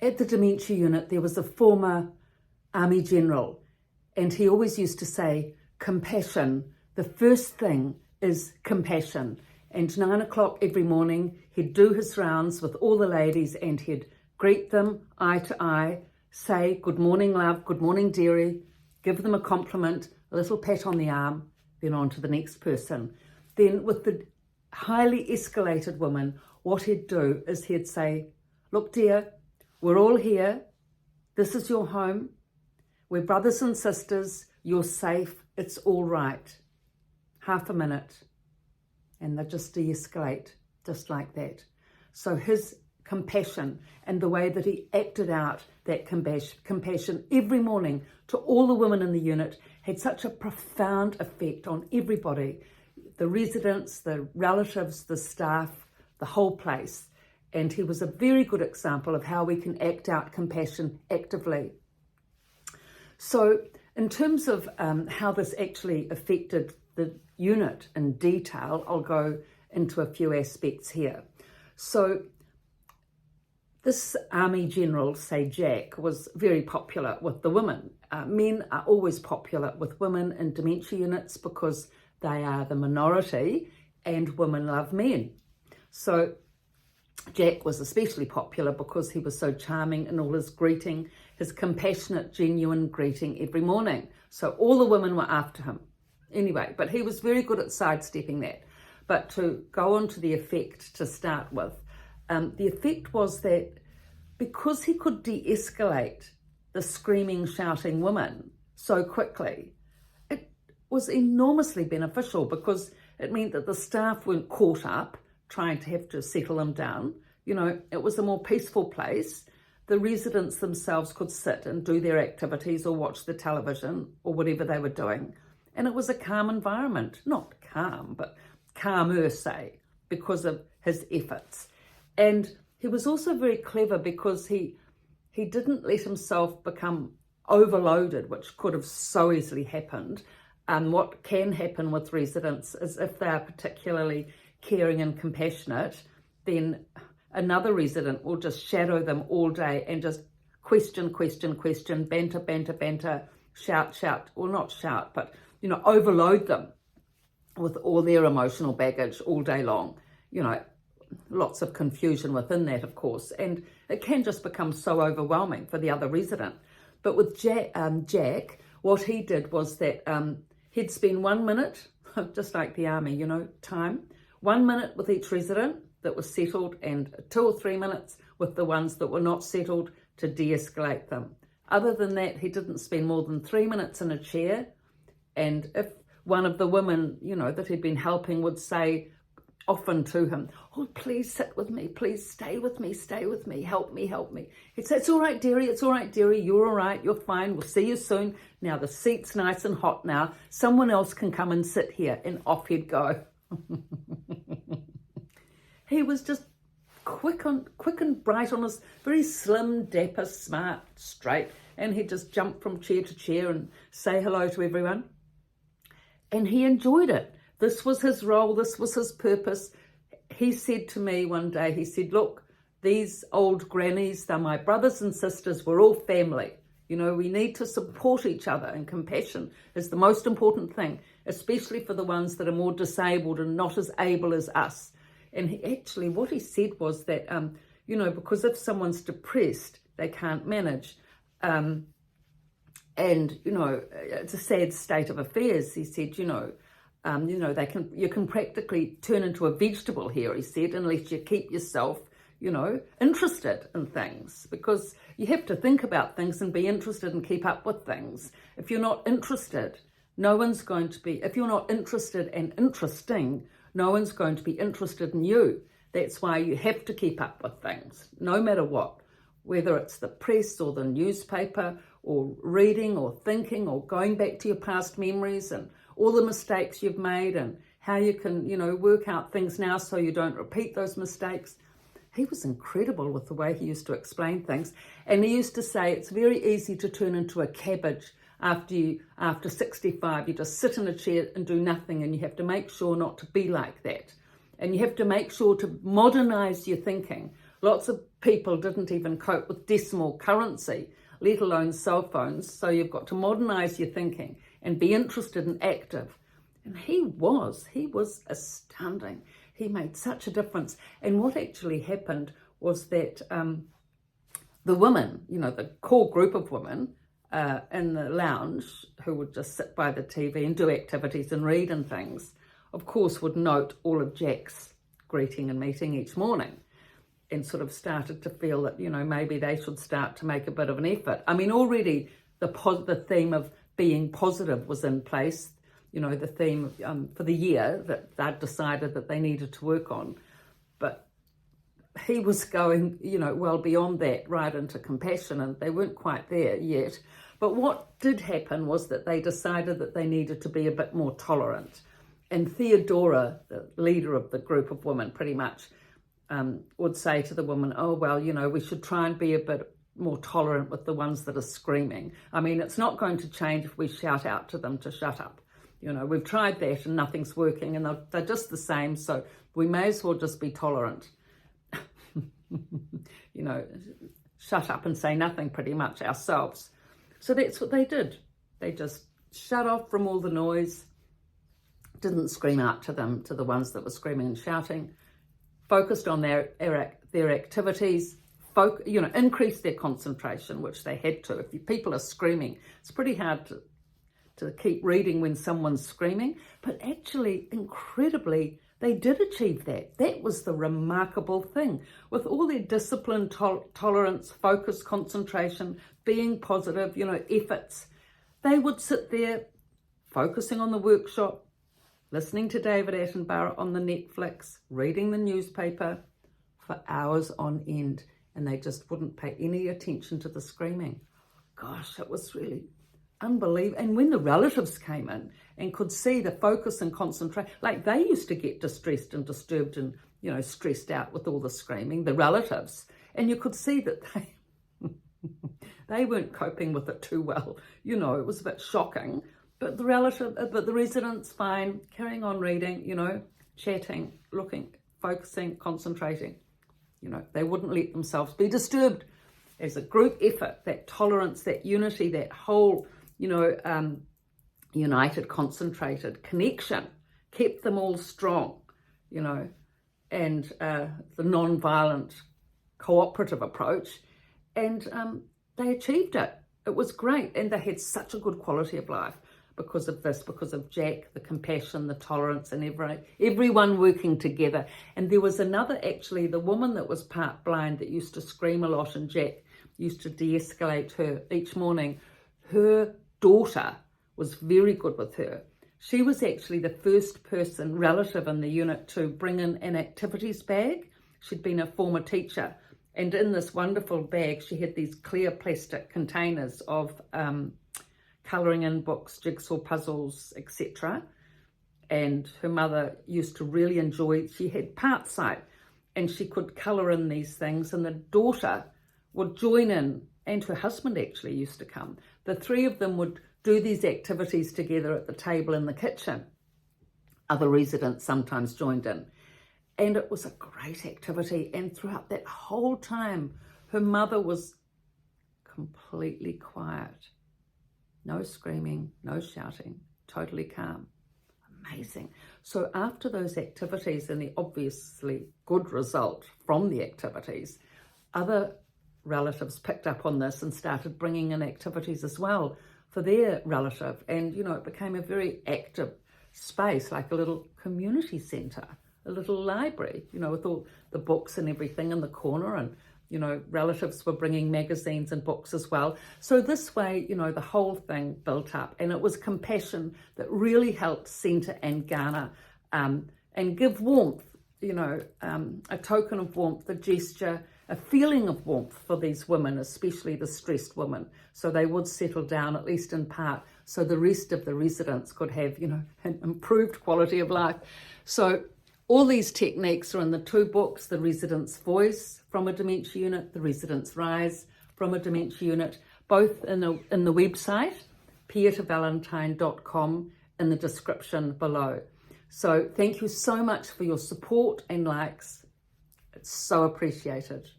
at the dementia unit, there was a former Army general, and he always used to say, compassion, the first thing is compassion. And 9 o'clock every morning, he'd do his rounds with all the ladies and he'd greet them eye to eye, say, good morning, love, good morning, dearie, give them a compliment, a little pat on the arm, then on to the next person. Then with the highly escalated woman, what he'd do is he'd say, look, dear, we're all here. This is your home. We're brothers and sisters. You're safe. It's all right. Half a minute. And they just de-escalate, just like that. So his compassion and the way that he acted out that compassion every morning to all the women in the unit had such a profound effect on everybody, the residents, the relatives, the staff, the whole place. And he was a very good example of how we can act out compassion actively. So in terms of how this actually affected the unit in detail, I'll go into a few aspects here. So this Army general, say Jack, was very popular with the women. Men are always popular with women in dementia units because they are the minority and women love men. So Jack was especially popular because he was so charming in all his greeting, his compassionate, genuine greeting every morning. So all the women were after him. Anyway, but he was very good at sidestepping that. But to go on to the effect to start with, the effect was that because he could de-escalate the screaming, shouting women so quickly, it was enormously beneficial because it meant that the staff weren't caught up trying to have to settle them down. You know, it was a more peaceful place. The residents themselves could sit and do their activities or watch the television or whatever they were doing. And it was a calm environment, not calm, but calmer, say, because of his efforts. And he was also very clever because he didn't let himself become overloaded, which could have so easily happened. And what can happen with residents is if they are particularly caring and compassionate, then another resident will just shadow them all day and just question, banter, shout, or not shout, but, you know, overload them with all their emotional baggage all day long. You know, lots of confusion within that, of course, and it can just become so overwhelming for the other resident. But with Jack, what he did was that he'd spend 1 minute, just like the army, you know, time, 1 minute with each resident that was settled and 2 or 3 minutes with the ones that were not settled to de-escalate them. Other than that, he didn't spend more than 3 minutes in a chair. And if one of the women, you know, that he'd been helping would say often to him, oh, please sit with me, please stay with me, help me. He'd say, it's all right, dearie, you're all right, you're fine, we'll see you soon. Now the seat's nice and hot now, someone else can come and sit here, and off he'd go. He was just quick and bright on his very slim, dapper, smart, straight, and he'd just jump from chair to chair and say hello to everyone. And he enjoyed it. This was his role, this was his purpose. He said to me one day, he said, look, these old grannies, they're my brothers and sisters, we're all family. You know, we need to support each other, and compassion is the most important thing, especially for the ones that are more disabled and not as able as us. And what he said was that, you know, because if someone's depressed, they can't manage. And, you know, it's a sad state of affairs. He said, you know, you can practically turn into a vegetable here, he said, unless you keep yourself, you know, interested in things, because you have to think about things and be interested and keep up with things. If you're not interested, no one's going to be, if you're not interested and interesting, no one's going to be interested in you. That's why you have to keep up with things, no matter what, whether it's the press or the newspaper or reading or thinking or going back to your past memories and all the mistakes you've made and how you can, you know, work out things now so you don't repeat those mistakes. He was incredible with the way he used to explain things. And he used to say it's very easy to turn into a cabbage after 65. You just sit in a chair and do nothing, and you have to make sure not to be like that. And you have to make sure to modernize your thinking Lots of people didn't even cope with decimal currency, let alone cell phones. So you've got to modernize your thinking and be interested and active. And he was astounding. He made such a difference. And what actually happened was that the women, the core group of women in the lounge who would just sit by the TV and do activities and read and things, of course, would note all of Jack's greeting and meeting each morning, and sort of started to feel that, maybe they should start to make a bit of an effort. I mean, already the theme of being positive was in place, the theme for the year that they'd decided that they needed to work on. But he was going, well beyond that, right into compassion, and they weren't quite there yet. But what did happen was that they decided that they needed to be a bit more tolerant. And Theodora, the leader of the group of women, pretty much would say to the woman, oh, well, we should try and be a bit more tolerant with the ones that are screaming. I mean, it's not going to change if we shout out to them to shut up. We've tried that and nothing's working, and they're just the same, so we may as well just be tolerant. Shut up and say nothing pretty much ourselves. So that's what they did. They just shut off from all the noise, didn't scream out to them, to the ones that were screaming and shouting, focused on their activities, increased their concentration, which they had to. If people are screaming, it's pretty hard to keep reading when someone's screaming, but actually, incredibly, they did achieve that. That was the remarkable thing. With all their discipline, tolerance, focus, concentration, being positive, efforts, they would sit there focusing on the workshop, listening to David Attenborough on the Netflix, reading the newspaper for hours on end, and they just wouldn't pay any attention to the screaming. Gosh, it was really unbelievable. And when the relatives came in and could see the focus and concentration, like they used to get distressed and disturbed and, stressed out with all the screaming, the relatives, and you could see that they weren't coping with it too well. It was a bit shocking, but the residents, fine, carrying on reading, chatting, looking, focusing, concentrating. They wouldn't let themselves be disturbed. As a group effort, that tolerance, that unity, that whole, united, concentrated connection kept them all strong, and the non-violent cooperative approach, and they achieved it. It was great, and they had such a good quality of life because of this, because of Jack, the compassion, the tolerance, and everyone working together. And there was another, actually, the woman that was part blind that used to scream a lot, and Jack used to de-escalate her each morning. Her daughter was very good with her. She was actually the first person, relative in the unit, to bring in an activities bag. She'd been a former teacher, and in this wonderful bag she had these clear plastic containers of colouring in books, jigsaw puzzles, etc. And her mother used to really enjoy, she had part sight, and she could colour in these things, and the daughter would join in, and her husband actually used to come. The three of them would do these activities together at the table in the kitchen. Other residents sometimes joined in. And it was a great activity. And throughout that whole time, her mother was completely quiet. No screaming, no shouting, totally calm. Amazing. So after those activities and the obviously good result from the activities, other relatives picked up on this and started bringing in activities as well for their relative. And, it became a very active space, like a little community centre, a little library, with all the books and everything in the corner. And, relatives were bringing magazines and books as well. So this way, the whole thing built up. And it was compassion that really helped centre and garner and give warmth, a token of warmth, a gesture, a feeling of warmth for these women, especially the stressed women, so they would settle down, at least in part, so the rest of the residents could have, an improved quality of life. So all these techniques are in the two books, The Resident's Voice from a Dementia Unit, The Resident's Rise from a Dementia Unit, both in the website, pietavalentine.com, in the description below. So thank you so much for your support and likes. It's so appreciated.